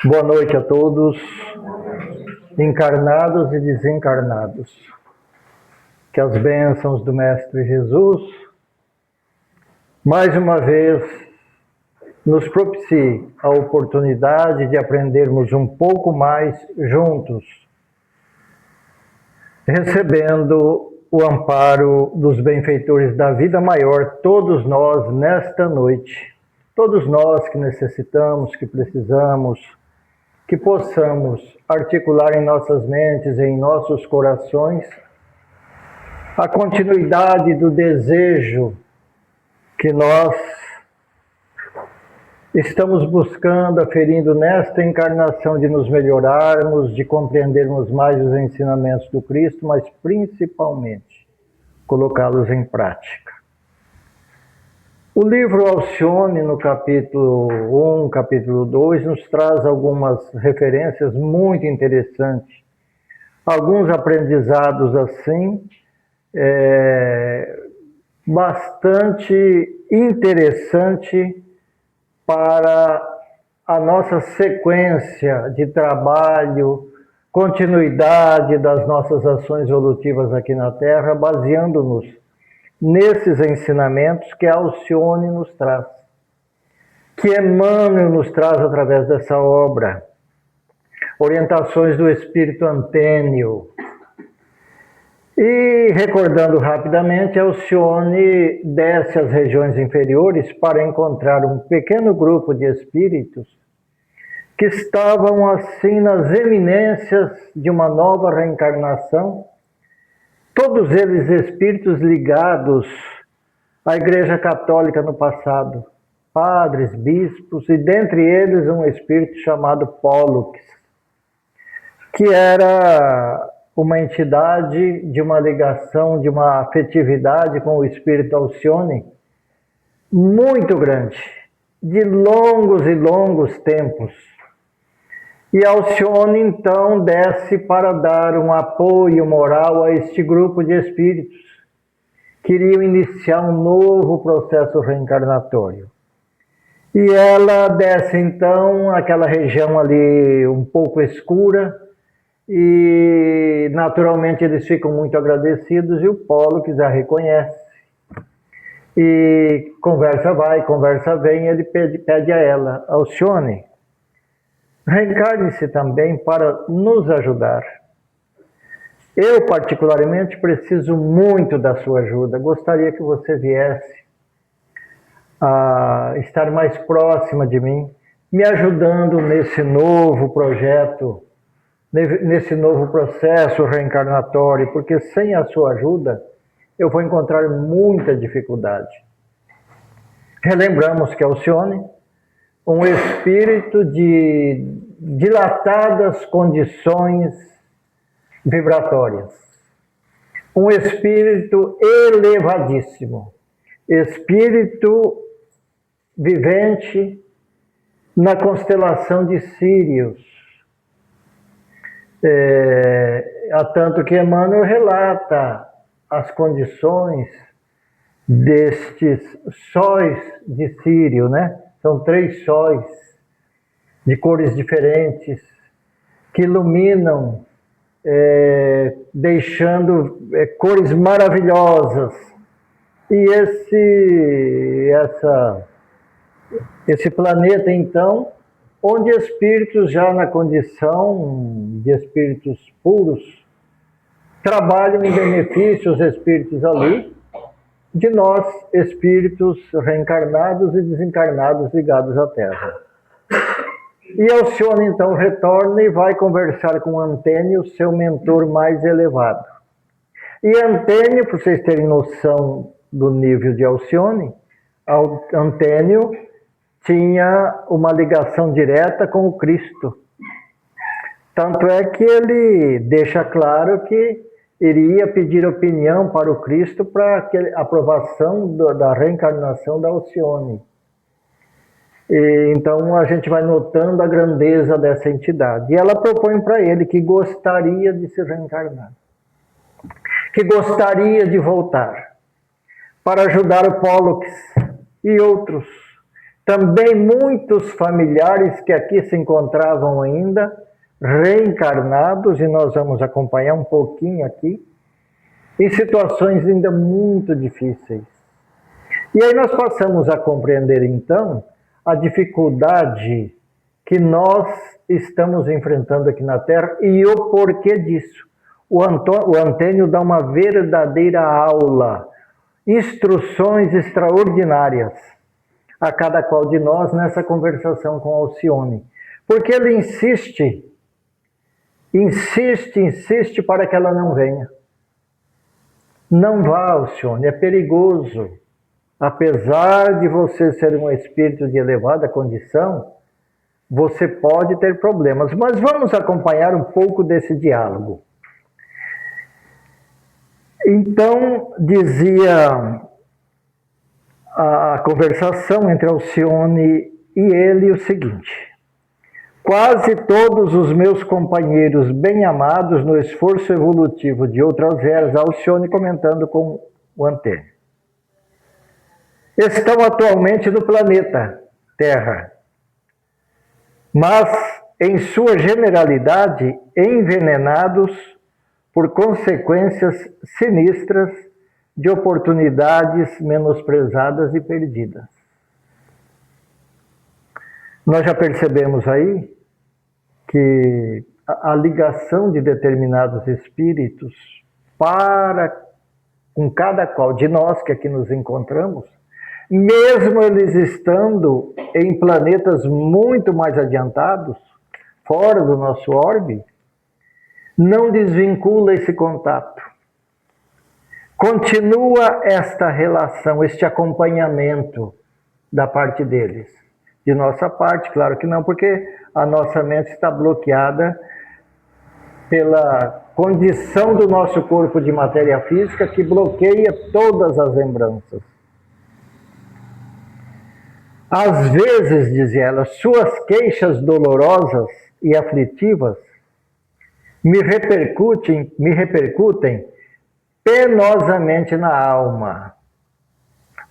Boa noite a todos, encarnados e desencarnados. Que as bênçãos do Mestre Jesus, mais uma vez, nos propicie a oportunidade de aprendermos um pouco mais juntos, recebendo o amparo dos benfeitores da vida maior, todos nós nesta noite, todos nós que necessitamos, que precisamos, que possamos articular em nossas mentes e em nossos corações a continuidade do desejo que nós estamos buscando, aferindo nesta encarnação de nos melhorarmos, de compreendermos mais os ensinamentos do Cristo, mas principalmente colocá-los em prática. O livro Alcione, no capítulo 1, capítulo 2, nos traz algumas referências muito interessantes. Alguns aprendizados assim, bastante interessante para a nossa sequência de trabalho, continuidade das nossas ações evolutivas aqui na Terra, baseando-nos nesses ensinamentos que Alcione nos traz, que Emmanuel nos traz através dessa obra, orientações do Espírito Antênio. E, recordando rapidamente, Alcione desce às regiões inferiores para encontrar um pequeno grupo de espíritos que estavam assim nas eminências de uma nova reencarnação, todos eles espíritos ligados à Igreja Católica no passado, padres, bispos, e dentre eles um espírito chamado Pollux, que era uma entidade de uma ligação, de uma afetividade com o espírito Alcione muito grande, de longos e longos tempos. E Alcione então desce para dar um apoio moral a este grupo de espíritos que iriam iniciar um novo processo reencarnatório. E ela desce então àquela região ali um pouco escura, e naturalmente eles ficam muito agradecidos e o Pollux a reconhece. E conversa vai, conversa vem, ele pede a ela: Alcione, reencarne-se também para nos ajudar. Eu particularmente preciso muito da sua ajuda, gostaria que você viesse a estar mais próxima de mim, me ajudando nesse novo projeto, nesse novo processo reencarnatório, porque sem a sua ajuda eu vou encontrar muita dificuldade. Relembramos que Alcione, um espírito de dilatadas condições vibratórias, um espírito elevadíssimo, espírito vivente na constelação de Sírios. Há tanto que Emmanuel relata as condições destes sóis de Sírio, né? São 3 sóis de cores diferentes que iluminam, deixando cores maravilhosas. E esse planeta, então, onde espíritos já na condição de espíritos puros trabalham em benefício, os espíritos ali, de nós, espíritos reencarnados e desencarnados ligados à Terra. E Alcione então retorna e vai conversar com Antênio, seu mentor mais elevado. E Antênio, para vocês terem noção do nível de Alcione, Antênio tinha uma ligação direta com o Cristo. Tanto é que ele deixa claro que iria pedir opinião para o Cristo para a aprovação da reencarnação da Alcione. E, então a gente vai notando a grandeza dessa entidade. E ela propõe para ele que gostaria de se reencarnar, que gostaria de voltar para ajudar o Pollux e outros Também muitos familiares que aqui se encontravam ainda, reencarnados, e nós vamos acompanhar um pouquinho aqui, em situações ainda muito difíceis. E aí nós passamos a compreender, então, a dificuldade que nós estamos enfrentando aqui na Terra e o porquê disso. O Antênio dá uma verdadeira aula, instruções extraordinárias a cada qual de nós nessa conversação com Alcione. Porque ele insiste para que ela não venha. Não vá, Alcione, é perigoso. Apesar de você ser um espírito de elevada condição, você pode ter problemas. Mas vamos acompanhar um pouco desse diálogo. Então, dizia a conversação entre Alcione e ele o seguinte: quase todos os meus companheiros bem-amados no esforço evolutivo de outras eras, Alcione comentando com o Antênio, estão atualmente no planeta Terra, mas, em sua generalidade, envenenados por consequências sinistras de oportunidades menosprezadas e perdidas. Nós já percebemos aí que a ligação de determinados espíritos com cada qual de nós que aqui nos encontramos, mesmo eles estando em planetas muito mais adiantados, fora do nosso orbe, não desvincula esse contato. Continua esta relação, este acompanhamento da parte deles. De nossa parte, claro que não, porque a nossa mente está bloqueada pela condição do nosso corpo de matéria física que bloqueia todas as lembranças. Às vezes, diz ela, suas queixas dolorosas e aflitivas me repercutem penosamente na alma.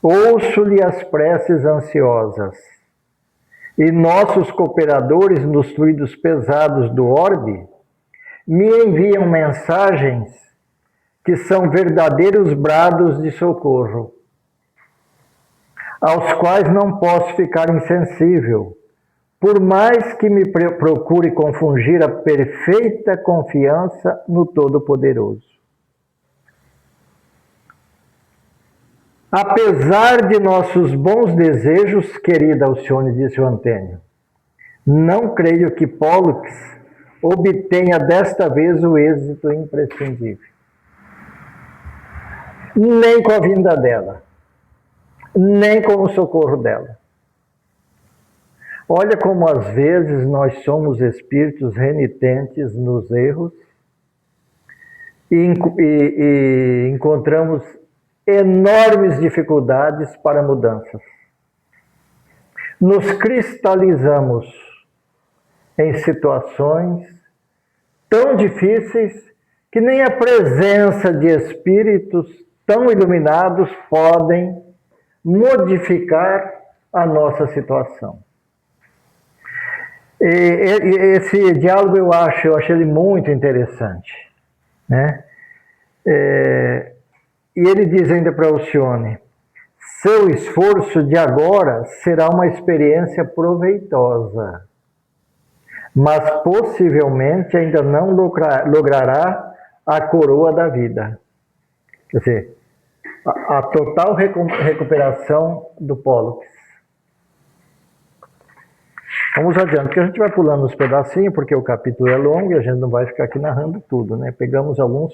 Ouço-lhe as preces ansiosas, e nossos cooperadores nos fluidos pesados do orbe me enviam mensagens que são verdadeiros brados de socorro, aos quais não posso ficar insensível, por mais que me procure confundir a perfeita confiança no Todo-Poderoso. Apesar de nossos bons desejos, querida Alcione, disse o Antênio, não creio que Pollux obtenha desta vez o êxito imprescindível. Nem com a vinda dela, nem com o socorro dela. Olha como às vezes nós somos espíritos renitentes nos erros e encontramos enormes dificuldades para mudanças. Nos cristalizamos em situações tão difíceis que nem a presença de espíritos tão iluminados podem modificar a nossa situação. E esse diálogo eu acho ele muito interessante, né? E ele diz ainda para Alcione, seu esforço de agora será uma experiência proveitosa, mas possivelmente ainda não logrará a coroa da vida. Quer dizer, a total recuperação do Pollux. Vamos adiante, porque a gente vai pulando uns pedacinhos, porque o capítulo é longo e a gente não vai ficar aqui narrando tudo, né? Pegamos alguns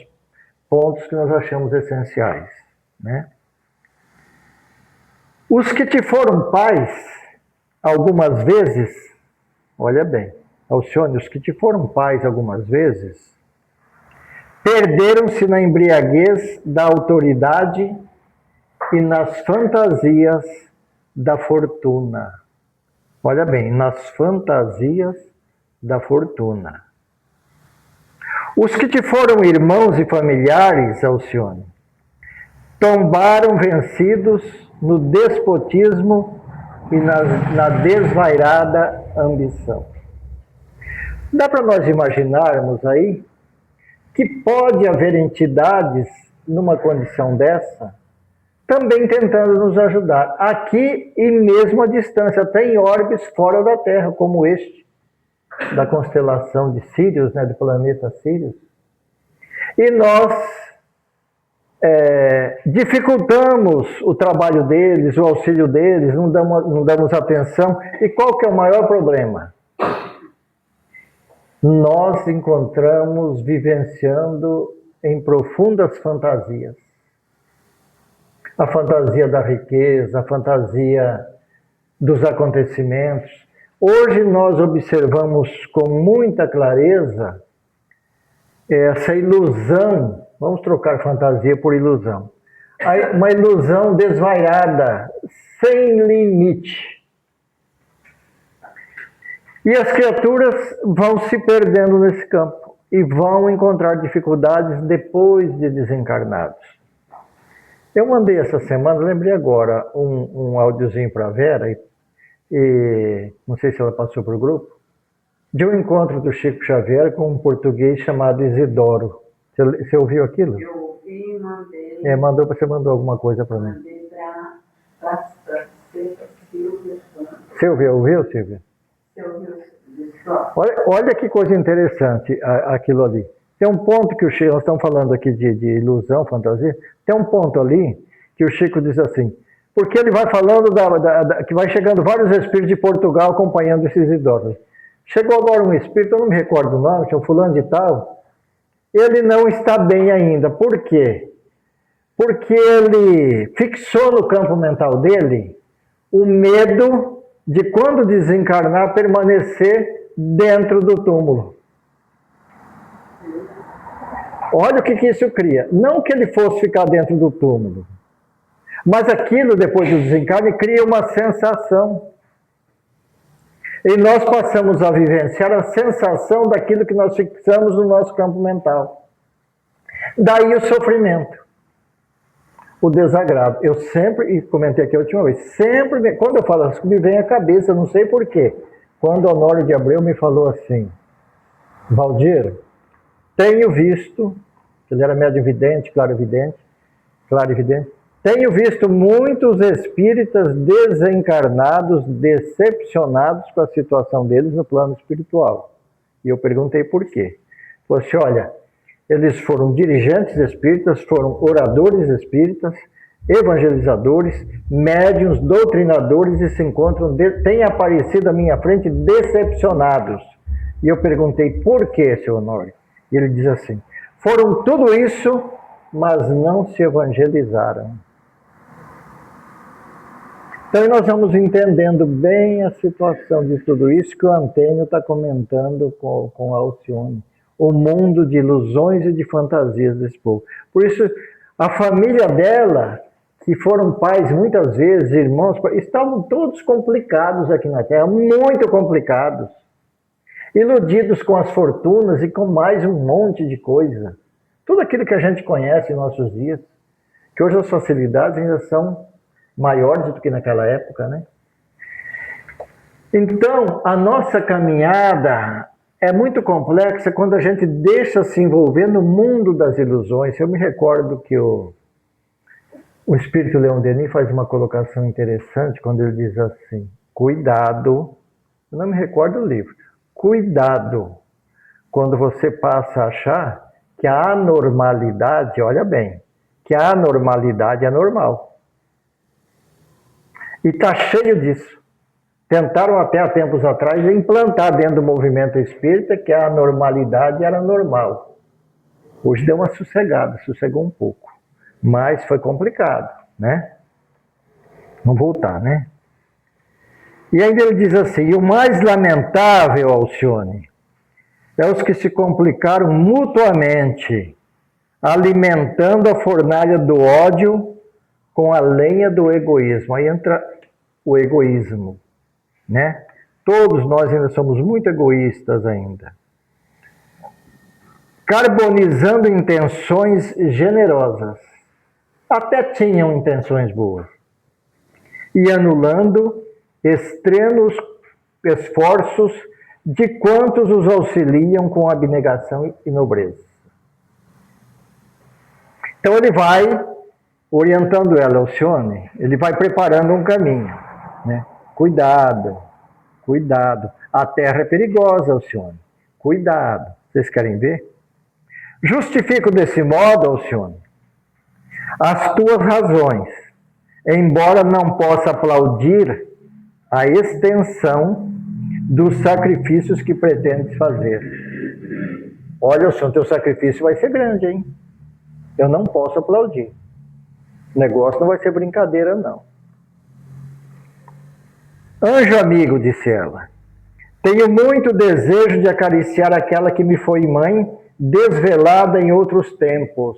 pontos que nós achamos essenciais, né? Os que te foram pais, algumas vezes, olha bem, Alcione, os que te foram pais algumas vezes, perderam-se na embriaguez da autoridade e nas fantasias da fortuna. Olha bem, nas fantasias da fortuna. Os que te foram irmãos e familiares, Alcione, tombaram vencidos no despotismo e na desvairada ambição. Dá para nós imaginarmos aí que pode haver entidades numa condição dessa, também tentando nos ajudar, aqui e mesmo à distância, até em órbes fora da Terra, como este, da constelação de Sírius, né, do planeta Sírius. E nós dificultamos o trabalho deles, o auxílio deles, não damos atenção. E qual que é o maior problema? Nós encontramos vivenciando em profundas fantasias. A fantasia da riqueza, a fantasia dos acontecimentos. Hoje nós observamos com muita clareza essa ilusão. Vamos trocar fantasia por ilusão. Uma ilusão desvairada, sem limite. E as criaturas vão se perdendo nesse campo e vão encontrar dificuldades depois de desencarnados. Eu mandei essa semana, lembrei agora, um áudiozinho para a Vera, e não sei se ela passou para o grupo, de um encontro do Chico Xavier com um português chamado Isidoro. Você ouviu aquilo? Eu ouvi e mandei. Você mandou alguma coisa para mim. Mandei para Silvia. Você ouviu, Silvia? Olha que coisa interessante aquilo ali. Tem um ponto que o Chico, nós estamos falando aqui de ilusão, fantasia, tem um ponto ali que o Chico diz assim, porque ele vai falando que vai chegando vários espíritos de Portugal acompanhando esses idosos. Chegou agora um espírito, eu não me recordo o nome, que é o fulano de tal, ele não está bem ainda. Por quê? Porque ele fixou no campo mental dele o medo de, quando desencarnar, permanecer dentro do túmulo. Olha o que isso cria. Não que ele fosse ficar dentro do túmulo, mas aquilo, depois do desencarne, cria uma sensação. E nós passamos a vivenciar a sensação daquilo que nós fixamos no nosso campo mental. Daí o sofrimento, o desagrado. Eu sempre, e comentei aqui a última vez, sempre, quando eu falo isso, me vem à cabeça, não sei porquê. Quando o Honório de Abreu me falou assim, Valdir, tenho visto, ele era médium vidente, clarividente, tenho visto muitos espíritas desencarnados, decepcionados com a situação deles no plano espiritual. E eu perguntei por quê. Falei assim, olha, eles foram dirigentes espíritas, foram oradores espíritas, evangelizadores, médiuns, doutrinadores e se encontram, têm aparecido à minha frente decepcionados. E eu perguntei por quê, seu Honório? E ele diz assim, foram tudo isso, mas não se evangelizaram. Então nós vamos entendendo bem a situação de tudo isso que o Antênio está comentando com a Alcione. O mundo de ilusões e de fantasias desse povo. Por isso, a família dela, que foram pais muitas vezes, irmãos, estavam todos complicados aqui na Terra, muito complicados. Iludidos com as fortunas e com mais um monte de coisa. Tudo aquilo que a gente conhece em nossos dias, que hoje as facilidades ainda são maiores do que naquela época, né? Então, a nossa caminhada é muito complexa quando a gente deixa se envolver no mundo das ilusões. Eu me recordo que o Espírito Leon Denis faz uma colocação interessante quando ele diz assim, cuidado, eu não me recordo do livro, cuidado quando você passa a achar que a anormalidade, olha bem, que a anormalidade é normal. E está cheio disso. Tentaram até há tempos atrás implantar dentro do movimento espírita que a anormalidade era normal. Hoje deu uma sossegada, sossegou um pouco. Mas foi complicado, né? Vamos voltar, né? E ainda ele diz assim, e o mais lamentável, Alcione, é os que se complicaram mutuamente, alimentando a fornalha do ódio com a lenha do egoísmo. Aí entra o egoísmo, né? Todos nós ainda somos muito egoístas ainda. Carbonizando intenções generosas. Até tinham intenções boas. E anulando extremos esforços de quantos os auxiliam com abnegação e nobreza. Então ele vai orientando ela, Alcione, ele vai preparando um caminho, né? Cuidado, cuidado. A terra é perigosa, Alcione. Cuidado. Vocês querem ver? Justifico desse modo, Alcione, as tuas razões, embora não possa aplaudir a extensão dos sacrifícios que pretendes fazer. Olha, Alcione, teu sacrifício vai ser grande, hein? Eu não posso aplaudir. O negócio não vai ser brincadeira, não. Anjo amigo, disse ela, tenho muito desejo de acariciar aquela que me foi mãe, desvelada em outros tempos.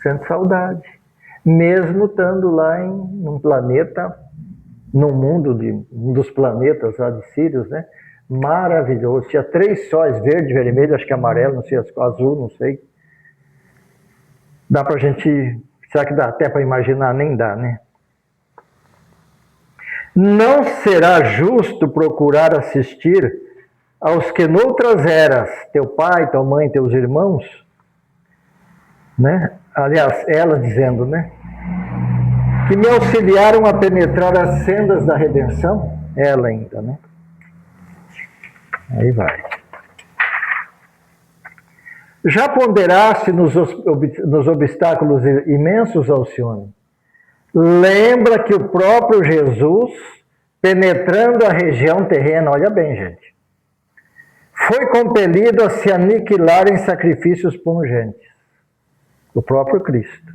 Sente saudade. Mesmo estando lá em um planeta, num mundo de um dos planetas lá de Sírios, né? Maravilhoso. Tinha 3 sóis, verde, vermelho, acho que amarelo, não sei, azul, não sei. Dá pra gente... Será que dá até para imaginar? Nem dá, né? Não será justo procurar assistir aos que noutras eras, teu pai, tua mãe, teus irmãos, né? Aliás, ela dizendo, né? Que me auxiliaram a penetrar as sendas da redenção, ela ainda, né? Aí vai. Já ponderaste nos obstáculos imensos, Alcione? Lembra que o próprio Jesus, penetrando a região terrena, olha bem, gente, foi compelido a se aniquilar em sacrifícios pungentes. O próprio Cristo.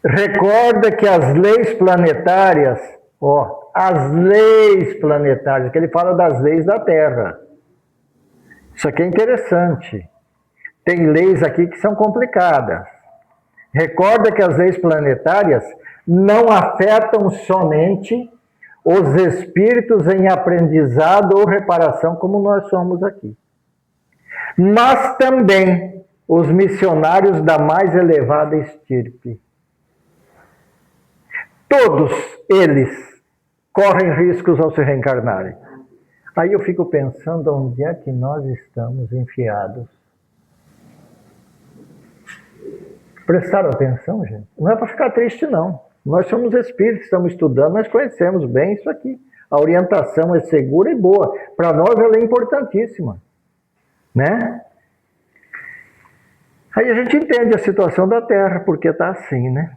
Recorda que as leis planetárias, as leis planetárias, que ele fala das leis da Terra. Isso aqui é interessante. Tem leis aqui que são complicadas. Recorda que as leis planetárias não afetam somente os espíritos em aprendizado ou reparação, como nós somos aqui, mas também os missionários da mais elevada estirpe. Todos eles correm riscos ao se reencarnarem. Aí eu fico pensando onde é que nós estamos enfiados. Prestaram atenção, gente? Não é para ficar triste, não. Nós somos espíritos, estamos estudando, nós conhecemos bem isso aqui. A orientação é segura e boa. Para nós ela é importantíssima, né? Aí a gente entende a situação da Terra, porque está assim, né?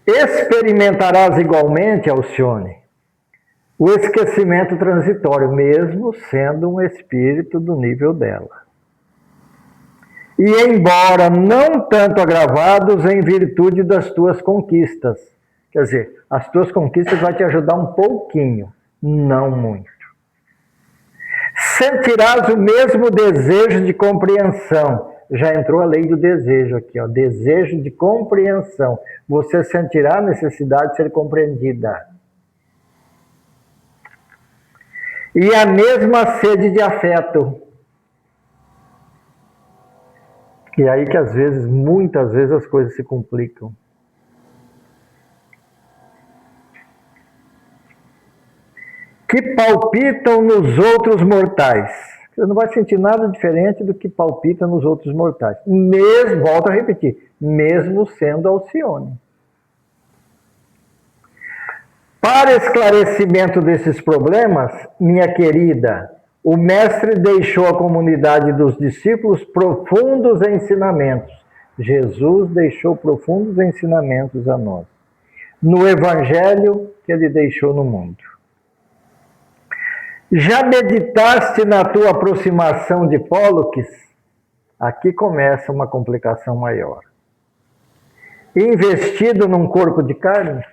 Experimentarás igualmente, Alcione, o esquecimento transitório, mesmo sendo um espírito do nível dela. E embora não tanto agravados em virtude das tuas conquistas. Quer dizer, as tuas conquistas vão te ajudar um pouquinho, não muito. Sentirás o mesmo desejo de compreensão. Já entrou a lei do desejo aqui, ó, desejo de compreensão. Você sentirá a necessidade de ser compreendida. E a mesma sede de afeto. E é aí que às vezes, muitas vezes, as coisas se complicam. Que palpitam nos outros mortais. Você não vai sentir nada diferente do que palpita nos outros mortais. Mesmo, volto a repetir, mesmo sendo Alcione. Para esclarecimento desses problemas, minha querida, o mestre deixou à comunidade dos discípulos profundos ensinamentos. Jesus deixou profundos ensinamentos a nós. No evangelho que ele deixou no mundo. Já meditaste na tua aproximação de Pólux? Aqui começa uma complicação maior. Investido num corpo de carne?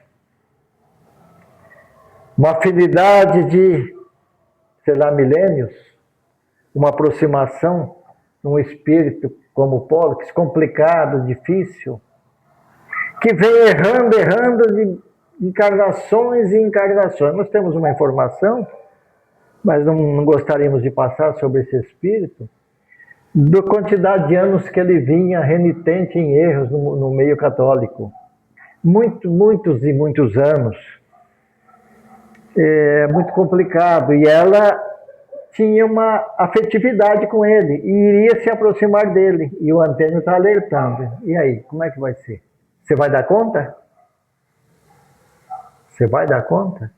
Uma afinidade de, sei lá, milênios? Uma aproximação num espírito como Pólux, complicado, difícil, que vem errando de encarnações e encarnações. Nós temos uma informação, mas não gostaríamos de passar sobre esse espírito, da quantidade de anos que ele vinha renitente em erros no meio católico. muitos e muitos anos. É muito complicado. E ela tinha uma afetividade com ele e iria se aproximar dele. E o Antônio está alertando. E aí, como é que vai ser? Você vai dar conta? Você vai dar conta?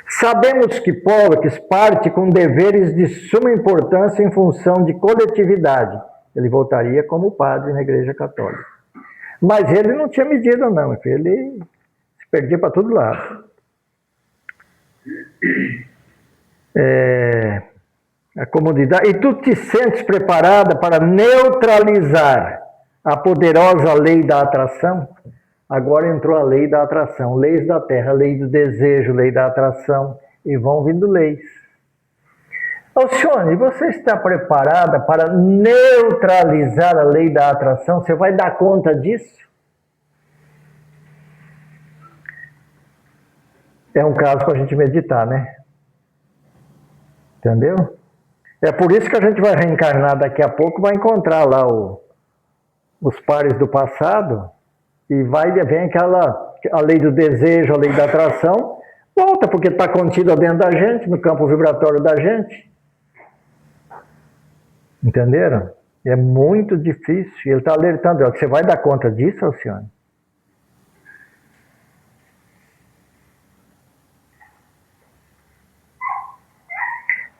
Sabemos que Pollux parte com deveres de suma importância em função de coletividade. Ele voltaria como padre na Igreja Católica. Mas ele não tinha medida, não. Ele se perdia para todo lado. A comodidade. E tu te sentes preparada para neutralizar a poderosa lei da atração? Agora entrou a lei da atração, leis da terra, lei do desejo, lei da atração, e vão vindo leis. Alcione, você está preparada para neutralizar a lei da atração? Você vai dar conta disso? É um caso para a gente meditar, né? Entendeu? É por isso que a gente vai reencarnar daqui a pouco, vai encontrar lá os pares do passado, e vem a lei do desejo, a lei da atração, volta, porque está contida dentro da gente, no campo vibratório da gente. Entenderam? É muito difícil. Ele está alertando, você vai dar conta disso, Alcione?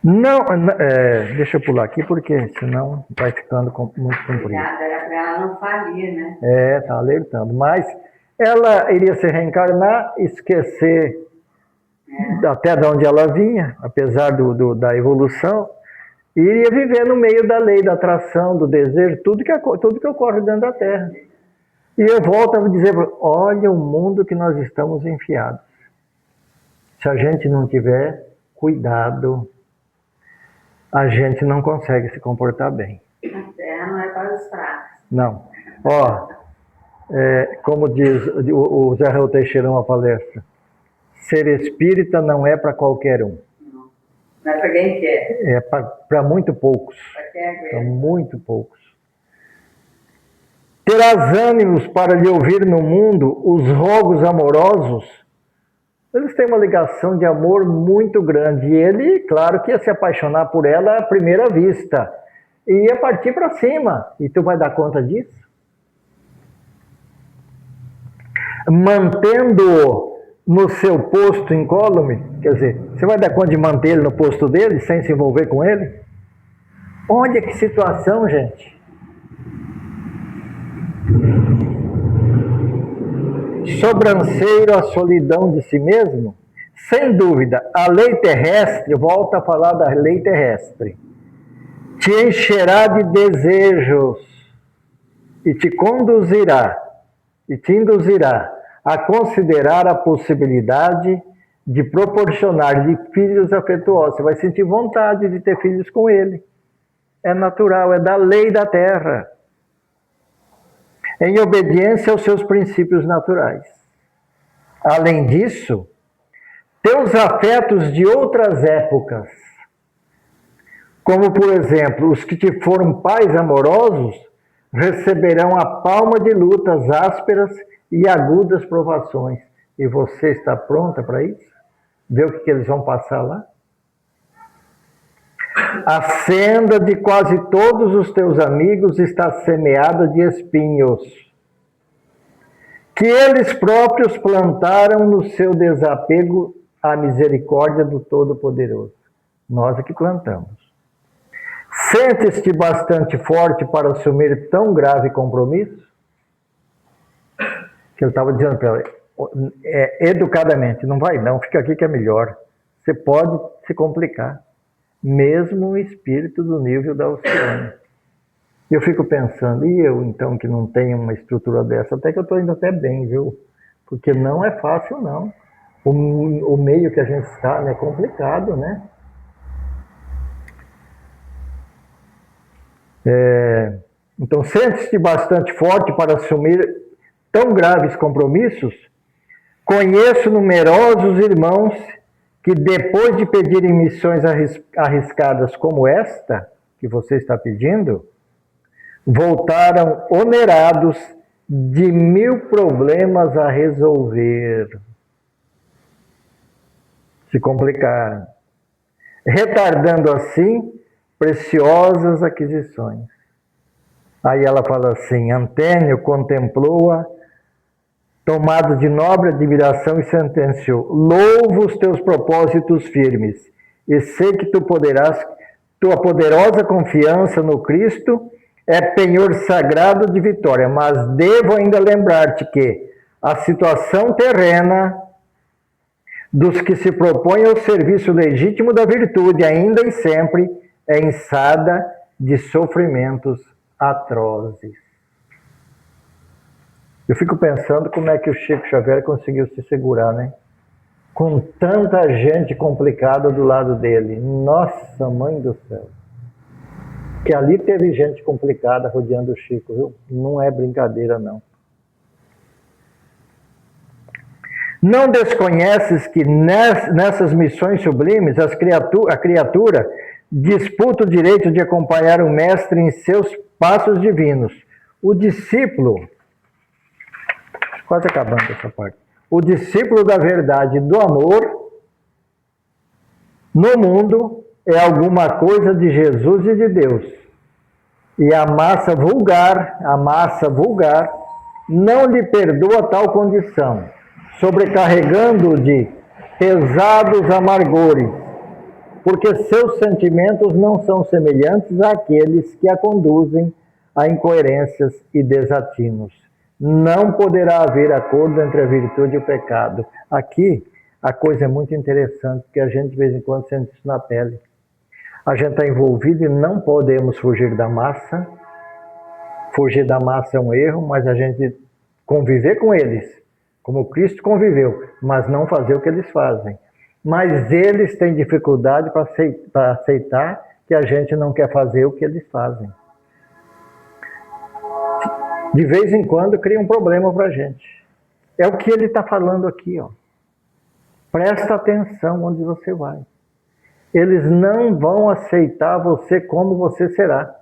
Não, deixa eu pular aqui, porque senão vai ficando muito comprido. Era para ela não falir, né? Está alertando. Mas ela iria se reencarnar, esquecer até de onde ela vinha, apesar da evolução, e iria viver no meio da lei da atração, do desejo, tudo que ocorre dentro da Terra. E eu volto a dizer, olha o mundo que nós estamos enfiados. Se a gente não tiver cuidado, a gente não consegue se comportar bem. A terra não é para os fracos. Não. Como diz o Zé Raul Teixeira numa palestra, ser espírita não é para qualquer um. Não é para quem quer. É para muito poucos. Para muito poucos. Terás ânimos para lhe ouvir no mundo os rogos amorosos. Eles têm uma ligação de amor muito grande. E ele, claro, que ia se apaixonar por ela à primeira vista. E ia partir para cima. E tu vai dar conta disso? Mantendo no seu posto incólume, quer dizer, você vai dar conta de manter ele no posto dele, sem se envolver com ele? Olha que situação, gente. Sobranceiro à solidão de si mesmo? Sem dúvida, a lei terrestre, volta a falar da lei terrestre, te encherá de desejos e te conduzirá e te induzirá a considerar a possibilidade de proporcionar-lhe filhos afetuosos. Você vai sentir vontade de ter filhos com ele. É natural, é da lei da terra. Em obediência aos seus princípios naturais. Além disso, teus afetos de outras épocas, como por exemplo, os que te foram pais amorosos, receberão a palma de lutas ásperas e agudas provações. E você está pronta para isso? Ver o que eles vão passar lá? A senda de quase todos os teus amigos está semeada de espinhos, que eles próprios plantaram no seu desapego à misericórdia do Todo-Poderoso. Nós é que plantamos. Sentes-te bastante forte para assumir tão grave compromisso? Que ele estava dizendo para ela, educadamente, não vai não, fica aqui que é melhor. Você pode se complicar. Mesmo um espírito do nível da Alcione. Eu fico pensando, e eu então que não tenho uma estrutura dessa, até que eu estou indo até bem, viu? Porque não é fácil não. O meio que a gente está é complicado, né? Então, sente-se bastante forte para assumir tão graves compromissos? Conheço numerosos irmãos que depois de pedirem missões arriscadas como esta, que você está pedindo, voltaram onerados de 1000 problemas a resolver. Se complicaram, retardando assim preciosas aquisições. Aí ela fala assim: Antênio contemplou-a, tomado de nobre admiração, e sentenciou: louvo os teus propósitos firmes, e sei que tu poderás, tua poderosa confiança no Cristo é penhor sagrado de vitória, mas devo ainda lembrar-te que a situação terrena dos que se propõem ao serviço legítimo da virtude ainda e sempre é ensada de sofrimentos atrozes. Eu fico pensando como é que o Chico Xavier conseguiu se segurar, né? Com tanta gente complicada do lado dele. Nossa, mãe do céu. Que ali teve gente complicada rodeando o Chico, viu? Não é brincadeira, não. Não desconheces que nessas missões sublimes a criatura disputa o direito de acompanhar o mestre em seus passos divinos. O discípulo, quase acabando essa parte, o discípulo da verdade e do amor no mundo é alguma coisa de Jesus e de Deus. E a massa vulgar não lhe perdoa tal condição, sobrecarregando-o de pesados amargores, porque seus sentimentos não são semelhantes àqueles que a conduzem a incoerências e desatinos. Não poderá haver acordo entre a virtude e o pecado. Aqui, a coisa é muito interessante, porque a gente de vez em quando sente isso na pele. A gente está envolvido e não podemos fugir da massa. Fugir da massa é um erro, mas a gente conviver com eles, como Cristo conviveu, mas não fazer o que eles fazem. Mas eles têm dificuldade para aceitar que a gente não quer fazer o que eles fazem. De vez em quando cria um problema para a gente. É o que ele está falando aqui, ó. Presta atenção onde você vai. Eles não vão aceitar você como você será.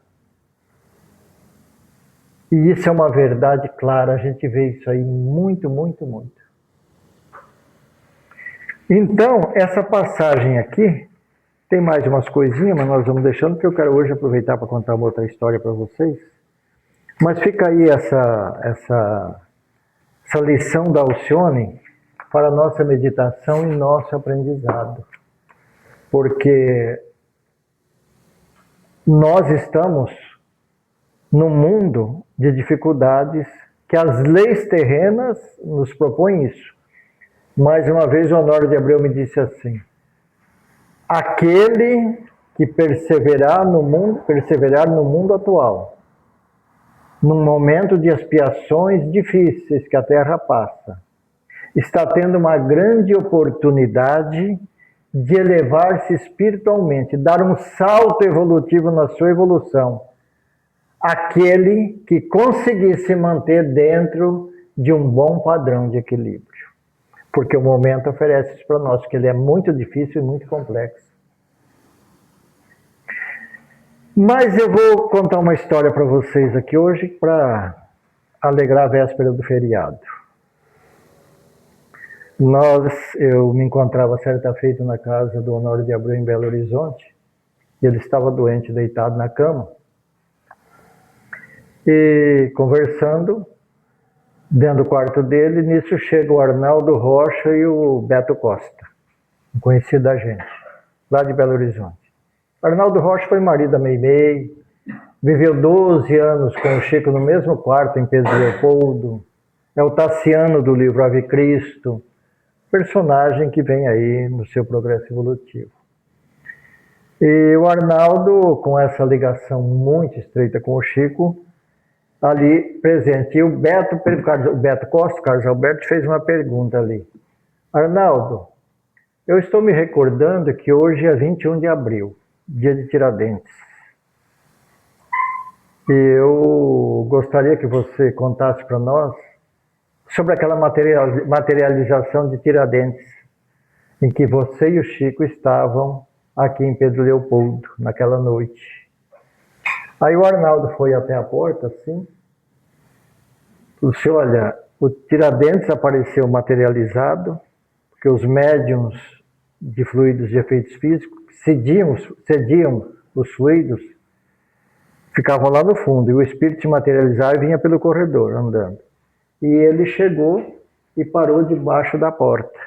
E isso é uma verdade clara, a gente vê isso aí muito, muito, muito. Então, essa passagem aqui, tem mais umas coisinhas, mas nós vamos deixando, porque eu quero hoje aproveitar para contar uma outra história para vocês. Mas fica aí essa lição da Alcione para a nossa meditação e nosso aprendizado. Porque nós estamos num mundo de dificuldades que as leis terrenas nos propõem isso. Mais uma vez o Honório de Abreu me disse assim: aquele que perseverar no mundo atual, num momento de expiações difíceis que a Terra passa, está tendo uma grande oportunidade de elevar-se espiritualmente, dar um salto evolutivo na sua evolução. Aquele que conseguir se manter dentro de um bom padrão de equilíbrio. Porque o momento oferece isso para nós, que ele é muito difícil e muito complexo. Mas eu vou contar uma história para vocês aqui hoje para alegrar a véspera do feriado. Eu me encontrava certa feita na casa do Honório de Abreu em Belo Horizonte, e ele estava doente, deitado na cama, e conversando dentro do quarto dele. Nisso chega o Arnaldo Rocha e o Beto Costa, um conhecido da gente, lá de Belo Horizonte. Arnaldo Rocha foi marido da Meimei, viveu 12 anos com o Chico no mesmo quarto em Pedro Leopoldo, é o Tassiano do livro Ave Cristo, personagem que vem aí no seu progresso evolutivo. E o Arnaldo, com essa ligação muito estreita com o Chico, ali presente. E o Beto Costa, Carlos Alberto, fez uma pergunta ali. Arnaldo, eu estou me recordando que hoje é 21 de abril, dia de Tiradentes. E eu gostaria que você contasse para nós sobre aquela materialização de Tiradentes, em que você e o Chico estavam aqui em Pedro Leopoldo, naquela noite. Aí o Arnaldo foi até a porta, assim, Falou assim, olha, o Tiradentes apareceu materializado, porque os médiums de fluidos de efeitos físicos cediam os fluidos, ficavam lá no fundo, e o espírito se materializava e vinha pelo corredor, andando. E ele chegou e parou debaixo da porta.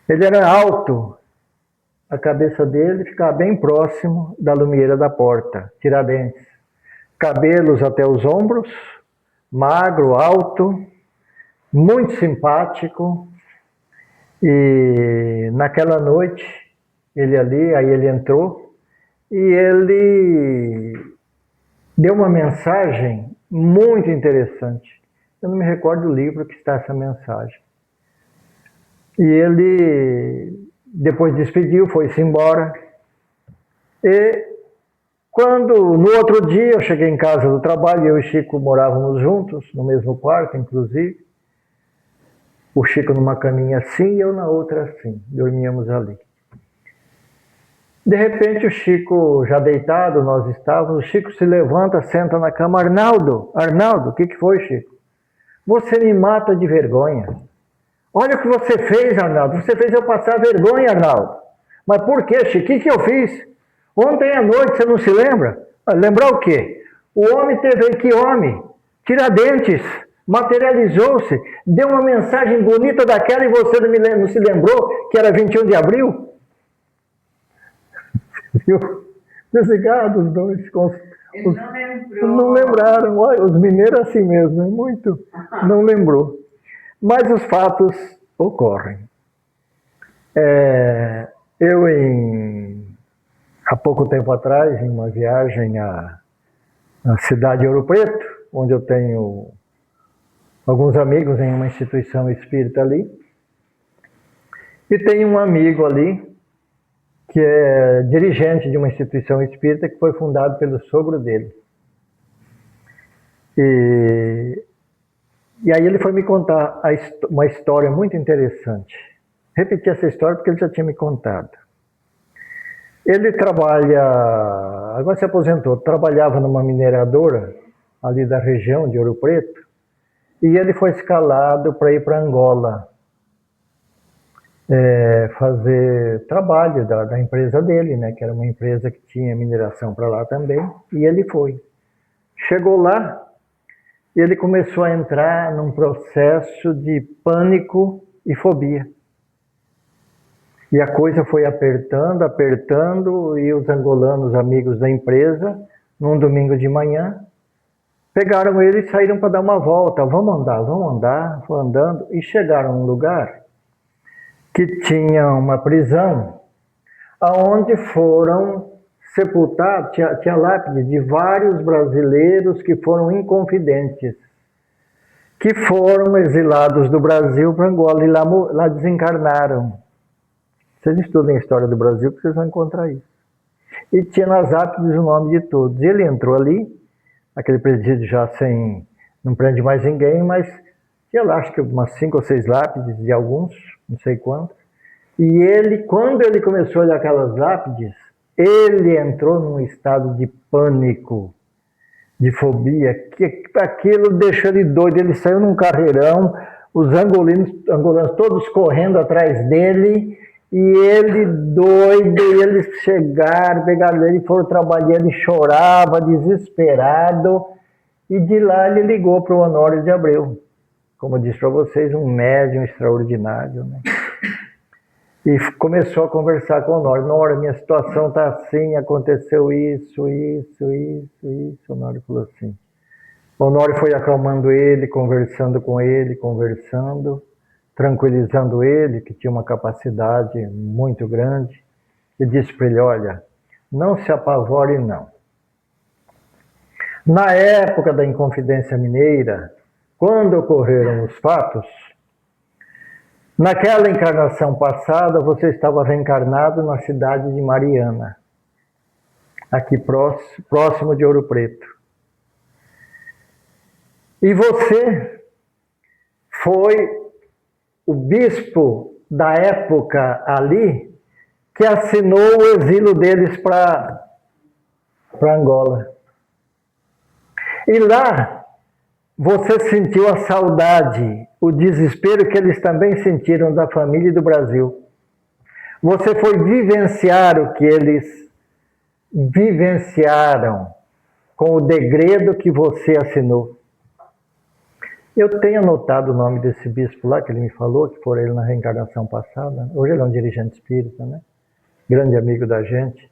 Ele era alto, a cabeça dele ficava bem próximo da lumieira da porta, Tiradentes. Cabelos até os ombros, magro, alto, muito simpático. E naquela noite, ele ali, aí ele entrou, e ele deu uma mensagem muito interessante. Eu não me recordo do livro que está essa mensagem. E ele, depois despediu, foi-se embora. E quando, no outro dia, eu cheguei em casa do trabalho, eu e o Chico morávamos juntos, no mesmo quarto, inclusive. O Chico numa caminha assim e eu na outra assim, dormíamos ali. De repente o Chico, já deitado, nós estávamos, o Chico se levanta, senta na cama, Arnaldo, o que foi, Chico? Você me mata de vergonha. Olha o que você fez, Arnaldo, você fez eu passar vergonha, Arnaldo. Mas por quê, Chico? O que eu fiz? Ontem à noite, você não se lembra? Lembrar o quê? O homem teve, que homem? Tiradentes. Materializou-se, deu uma mensagem bonita daquela e você não se lembrou que era 21 de abril? Viu? Desligados os dois. Ele não lembrou. Não lembraram. Olha, os mineiros assim mesmo, é muito. Não lembrou. Mas os fatos ocorrem. Eu, há pouco tempo atrás, em uma viagem à cidade de Ouro Preto, onde eu tenho alguns amigos em uma instituição espírita ali. E tem um amigo ali, que é dirigente de uma instituição espírita que foi fundada pelo sogro dele. E aí ele foi me contar uma história muito interessante. Repeti essa história porque ele já tinha me contado. Ele trabalha, agora se aposentou, trabalhava numa mineradora ali da região de Ouro Preto, e ele foi escalado para ir para Angola, fazer trabalho da empresa dele, né, que era uma empresa que tinha mineração para lá também, e ele foi. Chegou lá, e ele começou a entrar num processo de pânico e fobia. E a coisa foi apertando, e os angolanos, amigos da empresa, num domingo de manhã, pegaram ele e saíram para dar uma volta. Vamos andar, foram andando, e chegaram num lugar que tinha uma prisão, aonde foram sepultados, tinha lápide de vários brasileiros que foram inconfidentes, que foram exilados do Brasil para Angola, e lá desencarnaram. Vocês estudem a história do Brasil, que vocês vão encontrar isso. E tinha nas lápides o nome de todos. Ele entrou ali, aquele presídio já sem, não prende mais ninguém, mas tinha lá acho que umas 5 ou 6 lápides de alguns, não sei quantos. E ele, quando ele começou a olhar aquelas lápides, ele entrou num estado de pânico, de fobia, que aquilo deixou ele doido. Ele saiu num carreirão, os angolanos todos correndo atrás dele, e ele doido, e eles chegaram, pegaram ele, foram trabalhar, ele chorava, desesperado, e de lá ele ligou para o Honório de Abreu, como eu disse para vocês, um médium extraordinário, né? E começou a conversar com o Honório. Honório, minha situação está assim, aconteceu isso. O Honório falou assim. O Honório foi acalmando ele, conversando com ele, tranquilizando ele, que tinha uma capacidade muito grande, e disse para ele, olha, não se apavore não. Na época da Inconfidência Mineira, quando ocorreram os fatos, naquela encarnação passada, você estava reencarnado na cidade de Mariana, aqui próximo de Ouro Preto. E você foi o bispo da época ali que assinou o exílio deles para Angola. E lá você sentiu a saudade, o desespero que eles também sentiram da família e do Brasil. Você foi vivenciar o que eles vivenciaram com o degredo que você assinou. Eu tenho anotado o nome desse bispo lá, que ele me falou, que foi ele na reencarnação passada. Hoje ele é um dirigente espírita, né? Grande amigo da gente.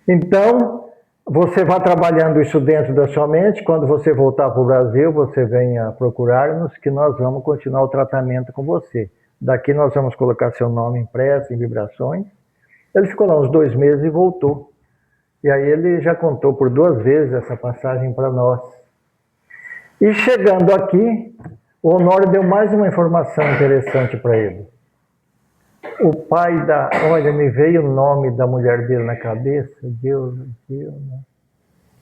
Então, você vai trabalhando isso dentro da sua mente. Quando você voltar para o Brasil, você venha procurar-nos, que nós vamos continuar o tratamento com você. Daqui nós vamos colocar seu nome impresso em vibrações. Ele ficou lá uns 2 meses e voltou. E aí ele já contou por 2 vezes essa passagem para nós. E chegando aqui, o Honório deu mais uma informação interessante para ele. O pai da... Olha, me veio o nome da mulher dele na cabeça. Deus, né?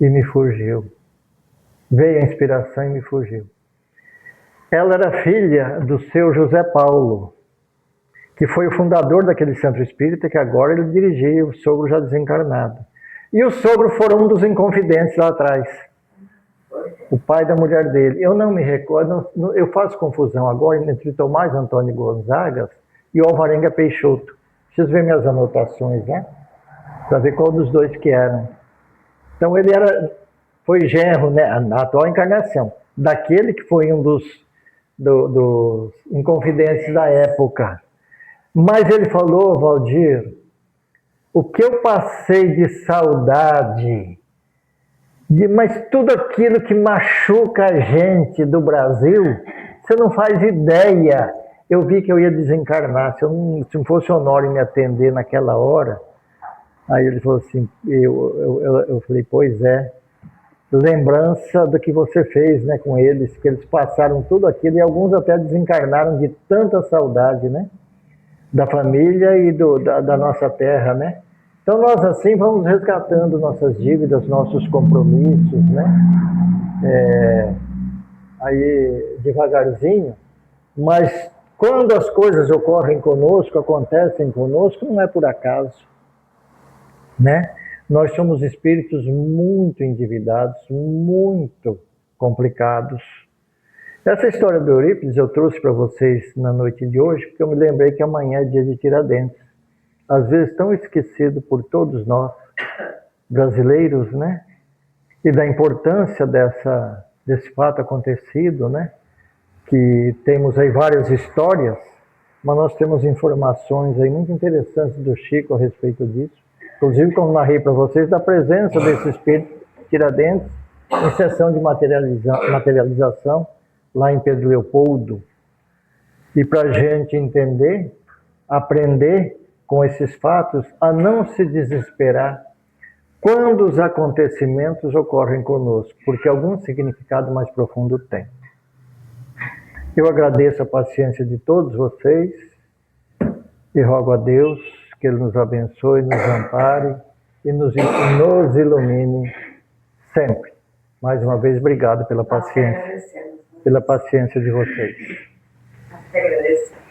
E me fugiu. Veio a inspiração e me fugiu. Ela era filha do seu José Paulo, que foi o fundador daquele centro espírita, que agora ele dirigia, o sogro já desencarnado. E o sogro foi um dos inconfidentes lá atrás. O pai da mulher dele. Eu não me recordo, eu faço confusão agora entre Tomás Antônio Gonzagas e o Alvarenga Peixoto. Preciso ver minhas anotações, né? Para ver qual dos dois que eram. Então ele foi genro, né, na atual encarnação, daquele que foi um dos inconfidentes da época. Mas ele falou, Valdir, o que eu passei de saudade, mas tudo aquilo que machuca a gente do Brasil, você não faz ideia. Eu vi que eu ia desencarnar, se não fosse Honório me atender naquela hora. Aí ele falou assim, eu falei, pois é, lembrança do que você fez, né, com eles, que eles passaram tudo aquilo e alguns até desencarnaram de tanta saudade, né, da família e da nossa terra, né. Então nós assim vamos resgatando nossas dívidas, nossos compromissos, né, aí devagarzinho, mas quando as coisas ocorrem conosco, acontecem conosco, não é por acaso, né? Nós somos espíritos muito endividados, muito complicados. Essa história do Eurípides eu trouxe para vocês na noite de hoje, porque eu me lembrei que amanhã é dia de Tiradentes. Às vezes tão esquecido por todos nós, brasileiros, né? E da importância desse fato acontecido, né? Que temos aí várias histórias, mas nós temos informações aí muito interessantes do Chico a respeito disso. Inclusive, como narrei para vocês, da presença desse espírito Tiradentes em sessão de materialização lá em Pedro Leopoldo. E para a gente entender, aprender com esses fatos, a não se desesperar quando os acontecimentos ocorrem conosco, porque algum significado mais profundo tem. Eu agradeço a paciência de todos vocês e rogo a Deus que Ele nos abençoe, nos ampare e nos ilumine sempre. Mais uma vez, obrigado pela paciência de vocês. Agradecemos.